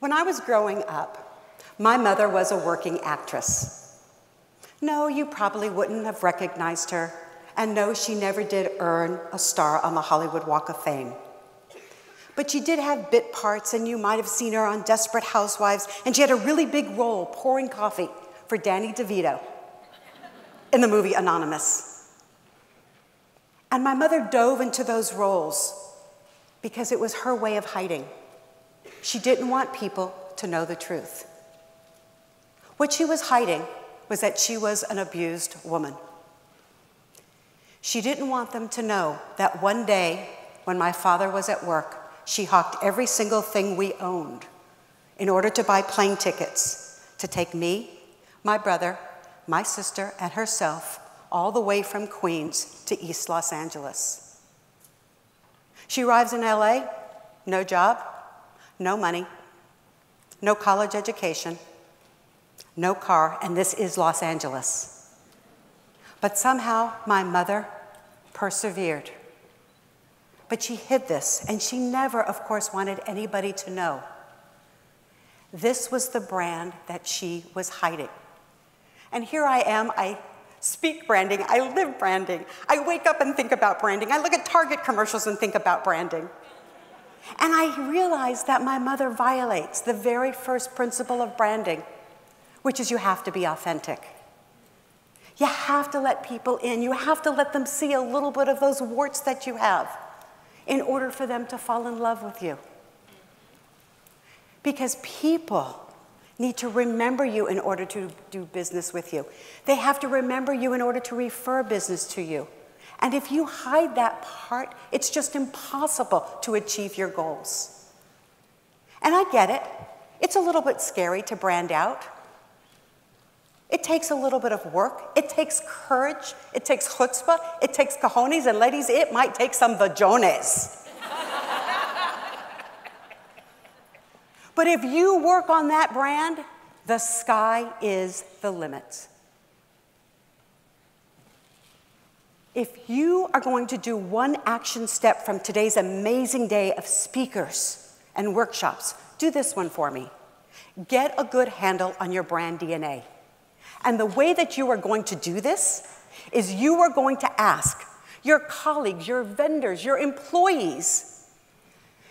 When I was growing up, my mother was a working actress. No, you probably wouldn't have recognized her, and no, she never did earn a star on the Hollywood Walk of Fame. But she did have bit parts, and you might have seen her on Desperate Housewives, and she had a really big role pouring coffee for Danny DeVito in the movie Anonymous. And my mother dove into those roles because it was her way of hiding. She didn't want people to know the truth. What she was hiding was that she was an abused woman. She didn't want them to know that one day, when my father was at work, she hawked every single thing we owned in order to buy plane tickets to take me, my brother, my sister, and herself all the way from Queens to East Los Angeles. She arrives in LA, no job, no money, no college education, no car, and this is Los Angeles. But somehow my mother persevered. But she hid this, and she never, of course, wanted anybody to know. This was the brand that she was hiding. And here I am, I speak branding, I live branding. I wake up and think about branding. I look at Target commercials and think about branding. And I realize that my mother violates the very first principle of branding, which is you have to be authentic. You have to let people in. You have to let them see a little bit of those warts that you have in order for them to fall in love with you. Because people need to remember you in order to do business with you. They have to remember you in order to refer business to you. And if you hide that part, it's just impossible to achieve your goals. And I get it. It's a little bit scary to brand out. It takes a little bit of work. It takes courage. It takes chutzpah. It takes cojones. And ladies, it might take some vajones. But if you work on that brand, the sky is the limit. If you are going to do one action step from today's amazing day of speakers and workshops, do this one for me. Get a good handle on your brand DNA. And the way that you are going to do this is you are going to ask your colleagues, your vendors, your employees,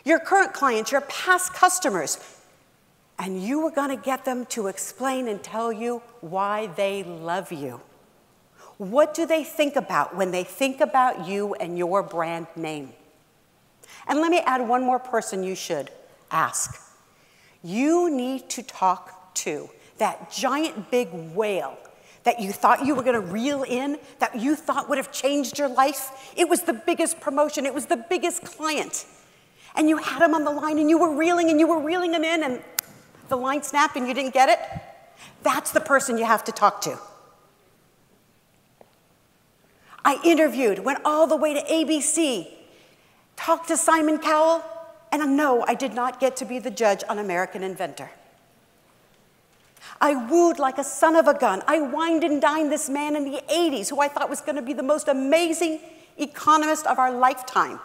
your current clients, your past customers, and you are going to get them to explain and tell you why they love you. What do they think about when they think about you and your brand name? And let me add one more person you should ask. You need to talk to that giant big whale that you thought you were going to reel in, that you thought would have changed your life. It was the biggest promotion. It was the biggest client. And you had him on the line, and you were reeling him in, and the line snapped and you didn't get it. That's the person you have to talk to. I interviewed, went all the way to ABC, talked to Simon Cowell, and no, I did not get to be the judge on American Inventor. I wooed like a son of a gun. I wined and dined this man in the 80s who I thought was going to be the most amazing economist of our lifetime.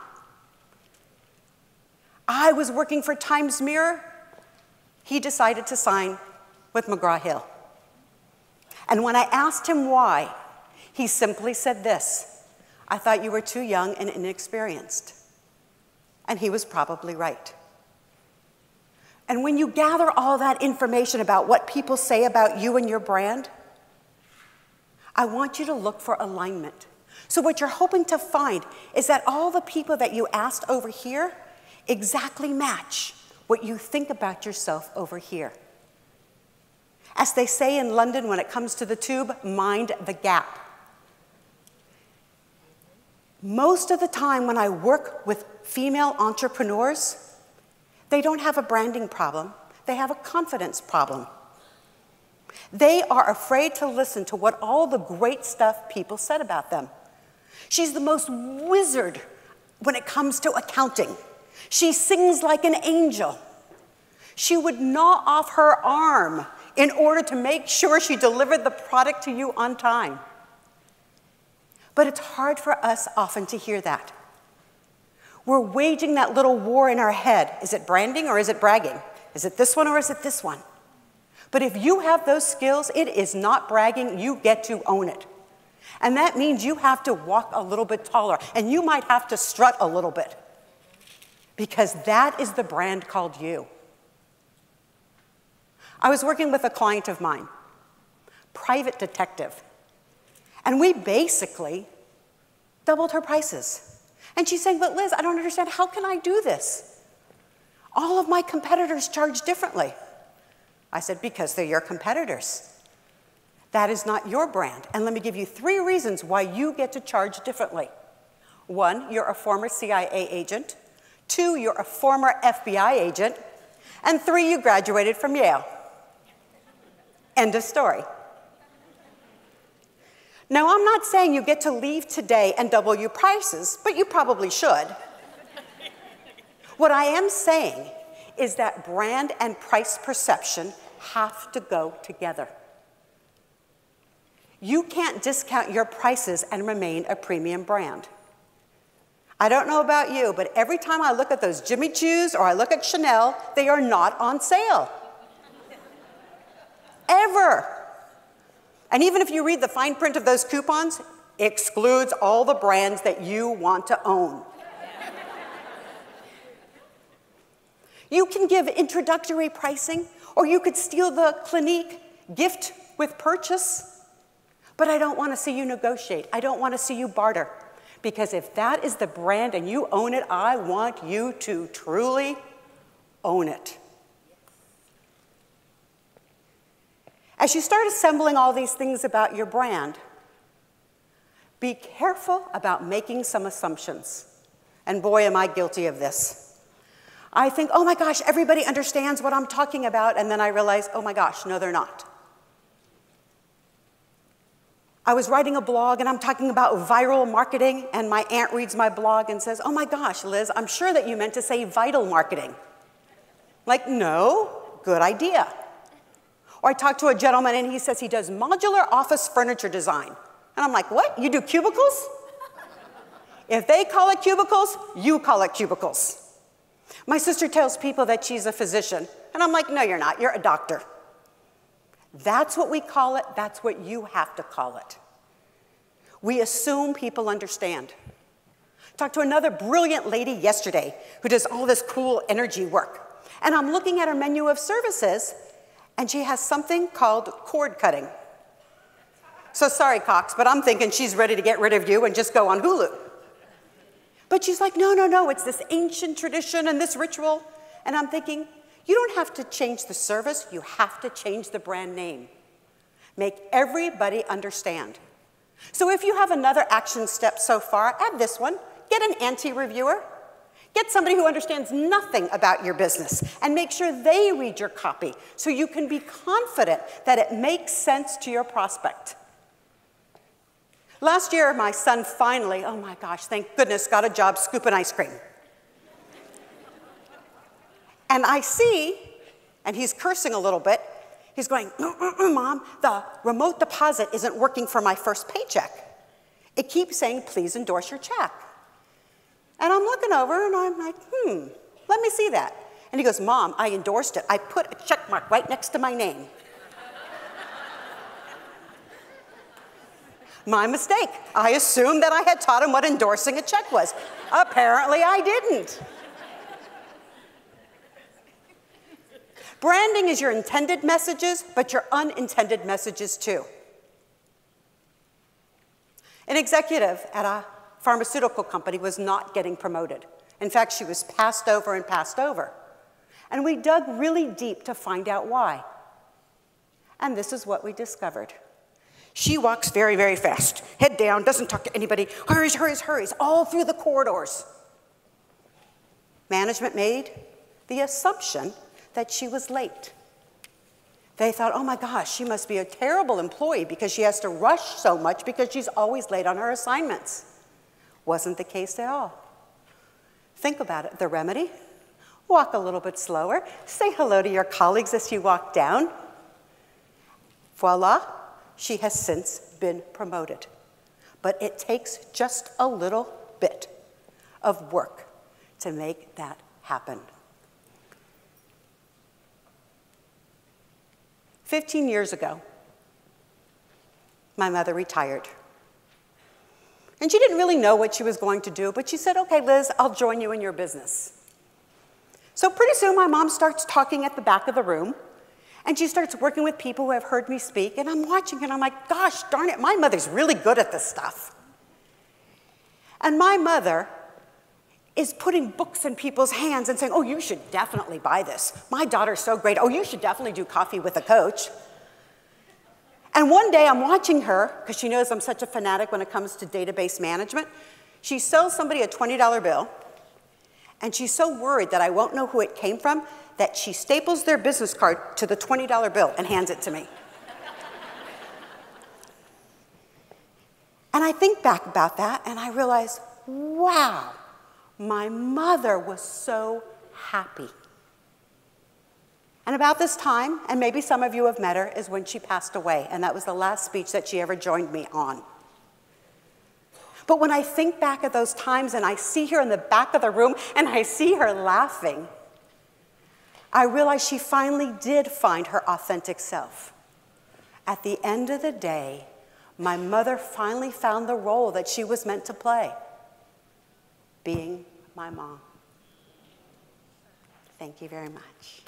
I was working for Times Mirror. He decided to sign with McGraw-Hill. And when I asked him why, he simply said this: I thought you were too young and inexperienced. And he was probably right. And when you gather all that information about what people say about you and your brand, I want you to look for alignment. So what you're hoping to find is that all the people that you asked over here exactly match what you think about yourself over here. As they say in London when it comes to the tube, mind the gap. Most of the time when I work with female entrepreneurs, they don't have a branding problem. They have a confidence problem. They are afraid to listen to what all the great stuff people said about them. She's the most wizard when it comes to accounting. She sings like an angel. She would gnaw off her arm in order to make sure she delivered the product to you on time. But it's hard for us often to hear that. We're waging that little war in our head. Is it branding or is it bragging? Is it this one or is it this one? But if you have those skills, it is not bragging. You get to own it. And that means you have to walk a little bit taller, and you might have to strut a little bit, because that is the brand called you. I was working with a client of mine, private detective, and we basically doubled her prices. And she's saying, but Liz, I don't understand. How can I do this? All of my competitors charge differently. I said, because they're your competitors. That is not your brand. And let me give you 3 reasons why you get to charge differently. 1, you're a former CIA agent. 2, you're a former FBI agent. And 3, you graduated from Yale. End of story. Now, I'm not saying you get to leave today and double your prices, but you probably should. What I am saying is that brand and price perception have to go together. You can't discount your prices and remain a premium brand. I don't know about you, but every time I look at those Jimmy Choos or I look at Chanel, they are not on sale. Ever. And even if you read the fine print of those coupons, it excludes all the brands that you want to own. You can give introductory pricing, or you could steal the Clinique gift with purchase. But I don't want to see you negotiate. I don't want to see you barter. Because if that is the brand and you own it, I want you to truly own it. As you start assembling all these things about your brand, be careful about making some assumptions. And boy, am I guilty of this. I think, oh my gosh, everybody understands what I'm talking about, and then I realize, oh my gosh, no, they're not. I was writing a blog, and I'm talking about viral marketing, and my aunt reads my blog and says, oh my gosh, Liz, I'm sure that you meant to say vital marketing. Like, no, good idea. Or I talked to a gentleman, and he says he does modular office furniture design. And I'm like, what? You do cubicles? If they call it cubicles, you call it cubicles. My sister tells people that she's a physician, and I'm like, no, you're not. You're a doctor. That's what we call it. That's what you have to call it. We assume people understand. Talked to another brilliant lady yesterday who does all this cool energy work. And I'm looking at her menu of services, and she has something called cord cutting. So sorry, Cox, but I'm thinking she's ready to get rid of you and just go on Hulu. But she's like, no, no, no, it's this ancient tradition and this ritual. And I'm thinking, you don't have to change the service, you have to change the brand name. Make everybody understand. So if you have another action step so far, add this one. Get an anti-reviewer. Get somebody who understands nothing about your business and make sure they read your copy so you can be confident that it makes sense to your prospect. Last year, my son finally, oh my gosh, thank goodness, got a job scooping ice cream. And I see, and he's cursing a little bit, he's going, Mom, the remote deposit isn't working for my first paycheck. It keeps saying, please endorse your check. And I'm looking over, and I'm like, let me see that. And he goes, Mom, I endorsed it. I put a check mark right next to my name. My mistake. I assumed that I had taught him what endorsing a check was. Apparently, I didn't. Branding is your intended messages, but your unintended messages too. An executive at a pharmaceutical company was not getting promoted. In fact, she was passed over and passed over. And we dug really deep to find out why. And this is what we discovered. She walks very, very fast, head down, doesn't talk to anybody, hurries, hurries, hurries, all through the corridors. Management made the assumption that she was late. They thought, oh my gosh, she must be a terrible employee because she has to rush so much because she's always late on her assignments. Wasn't the case at all. Think about it. The remedy? Walk a little bit slower. Say hello to your colleagues as you walk down. Voila, she has since been promoted. But it takes just a little bit of work to make that happen. 15 years ago, my mother retired. And she didn't really know what she was going to do, but she said, okay, Liz, I'll join you in your business. So pretty soon my mom starts talking at the back of the room, and she starts working with people who have heard me speak, and I'm watching, and I'm like, gosh, darn it, my mother's really good at this stuff. And my mother is putting books in people's hands and saying, oh, you should definitely buy this. My daughter's so great. Oh, you should definitely do coffee with a coach. And one day I'm watching her, because she knows I'm such a fanatic when it comes to database management. She sells somebody a $20 bill, and she's so worried that I won't know who it came from that she staples their business card to the $20 bill and hands it to me. And I think back about that, and I realize, wow, my mother was so happy. And about this time, and maybe some of you have met her, is when she passed away, and that was the last speech that she ever joined me on. But when I think back at those times and I see her in the back of the room and I see her laughing, I realize she finally did find her authentic self. At the end of the day, my mother finally found the role that she was meant to play, being my mom. Thank you very much.